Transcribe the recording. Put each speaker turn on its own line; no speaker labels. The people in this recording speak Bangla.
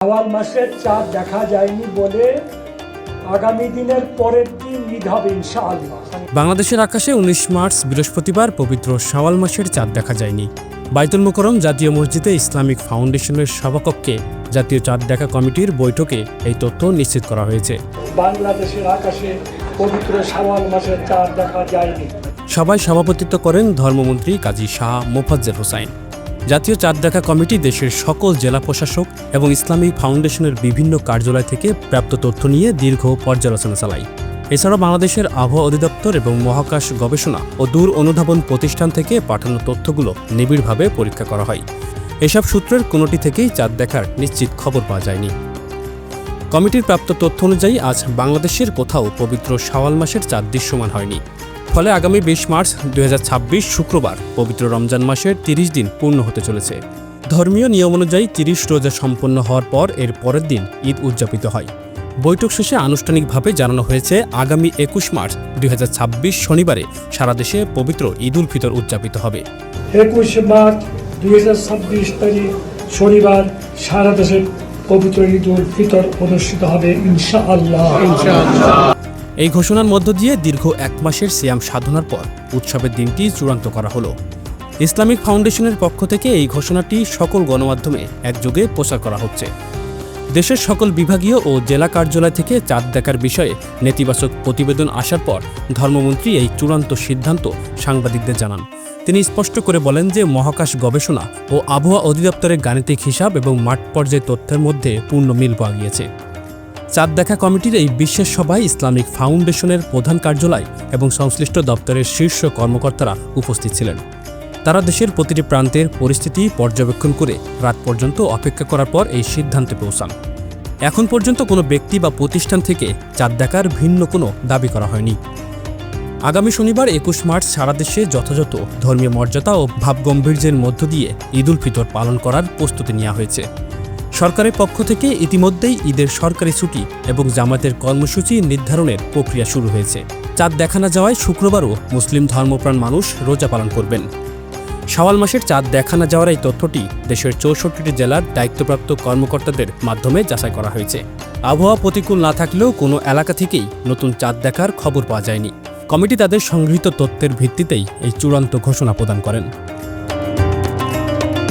শাওয়াল মাসের চাঁদ দেখা যায়নি বলে আগামী দিনের পরের দিন ঈদ হবে ইনশাআল্লাহ।
বাংলাদেশের আকাশে ১৯ মার্চ বৃহস্পতিবার পবিত্র শাওয়াল মাসের চাঁদ দেখা যায়নি। বাইতুল মোকাররম জাতীয় মসজিদে ইসলামিক ফাউন্ডেশনের সভাকক্ষে জাতীয় চাঁদ দেখা কমিটির বৈঠকে এই তথ্য নিশ্চিত করা হয়েছে।
বাংলাদেশের আকাশে পবিত্র শাওয়াল মাসের চাঁদ দেখা যায়নি।
সভায় সভাপতিত্ব করেন ধর্মমন্ত্রী কাজী শাহ মোফাজ্জেল হোসাইন। জাতীয় চাঁদ দেখা কমিটি দেশের সকল জেলা প্রশাসক এবং ইসলামিক ফাউন্ডেশনের বিভিন্ন কার্যালয় থেকে প্রাপ্ত তথ্য নিয়ে দীর্ঘ পর্যালোচনা চালায়। এছাড়াও বাংলাদেশের আবহাওয়া অধিদপ্তর এবং মহাকাশ গবেষণা ও দূর অনুধাবন প্রতিষ্ঠান থেকে পাঠানো তথ্যগুলো নিবিড়ভাবে পরীক্ষা করা হয়। এসব সূত্রের কোনোটি থেকেই চাঁদ দেখার নিশ্চিত খবর পাওয়া যায়নি। কমিটির প্রাপ্ত তথ্য অনুযায়ী আজ বাংলাদেশের কোথাও পবিত্র শাওয়াল মাসের চাঁদ দৃশ্যমান হয়নি। ফলে আগামী ২০ মার্চ ২০২৬ শুক্রবার পবিত্র রমজান মাসের ৩০ দিন পূর্ণ হতে চলেছে। ধর্মীয় নিয়ম অনুযায়ী ৩০ রোজা সম্পন্ন হওয়ার পর এর পরের দিন ঈদ উদযাপিত হয়। বৈঠক শেষে আনুষ্ঠানিকভাবে জানানো হয়েছে আগামী ২১ মার্চ ২০২৬ শনিবারে সারা দেশে পবিত্র ঈদ উল ফিতর উদযাপিত হবে।
২১ মার্চ ২০২৬ তারিখ শনিবার সারা দেশে পবিত্র ঈদ উল ফিতর অনুষ্ঠিত হবে ইনশাআল্লাহ।
এই ঘোষণার মধ্য দিয়ে দীর্ঘ ১ মাসের সিয়াম সাধনার পর উৎসবের দিনটি চূড়ান্ত করা হলো। ইসলামিক ফাউন্ডেশনের পক্ষ থেকে এই ঘোষণাটি সকল গণমাধ্যমে একযোগে প্রচার করা হচ্ছে। দেশের সকল বিভাগীয় ও জেলা কার্যালয় থেকে চাঁদ দেখার বিষয়ে নেতিবাচক প্রতিবেদন আসার পর ধর্মমন্ত্রী এই চূড়ান্ত সিদ্ধান্ত সাংবাদিকদের জানান। তিনি স্পষ্ট করে বলেন যে মহাকাশ গবেষণা ও আবহাওয়া অধিদপ্তরের গাণিতিক হিসাব এবং মাঠ পর্যায়ে তথ্যের মধ্যে পূর্ণ মিল পাওয়া গিয়েছে। চাঁদ দেখা কমিটির এই বিশেষ সভায় ইসলামিক ফাউন্ডেশনের প্রধান কার্যালয় এবং সংশ্লিষ্ট দপ্তরের শীর্ষ কর্মকর্তারা উপস্থিত ছিলেন। তারা দেশের প্রতিটি প্রান্তের পরিস্থিতি পর্যবেক্ষণ করে রাত পর্যন্ত অপেক্ষা করার পর এই সিদ্ধান্তে পৌঁছান। এখন পর্যন্ত কোনো ব্যক্তি বা প্রতিষ্ঠান থেকে চাঁদ দেখার ভিন্ন কোনো দাবি করা হয়নি। আগামী শনিবার ২১ মার্চ সারা দেশে যথাযথ ধর্মীয় মর্যাদা ও ভাবগম্ভীর্যের মধ্য দিয়ে ঈদ উল ফিতর পালন করার প্রস্তুতি নেওয়া হয়েছে। সরকারের পক্ষ থেকে ইতিমধ্যেই ঈদের সরকারি ছুটি এবং জামাতের কর্মসূচি নির্ধারণের প্রক্রিয়া শুরু হয়েছে। চাঁদ দেখা না যাওয়ায় শুক্রবারও মুসলিম ধর্মপ্রাণ মানুষ রোজা পালন করবেন। শাওয়াল মাসের চাঁদ দেখা না যাওয়ার এই তথ্যটি দেশের ৬৪টি জেলার দায়িত্বপ্রাপ্ত কর্মকর্তাদের মাধ্যমে যাচাই করা হয়েছে। আবহাওয়া প্রতিকূল না থাকলেও কোনো এলাকা থেকেই নতুন চাঁদ দেখার খবর পাওয়া যায়নি। কমিটি তাদের সংগৃহীত তথ্যের ভিত্তিতেই এই চূড়ান্ত ঘোষণা প্রদান করেন।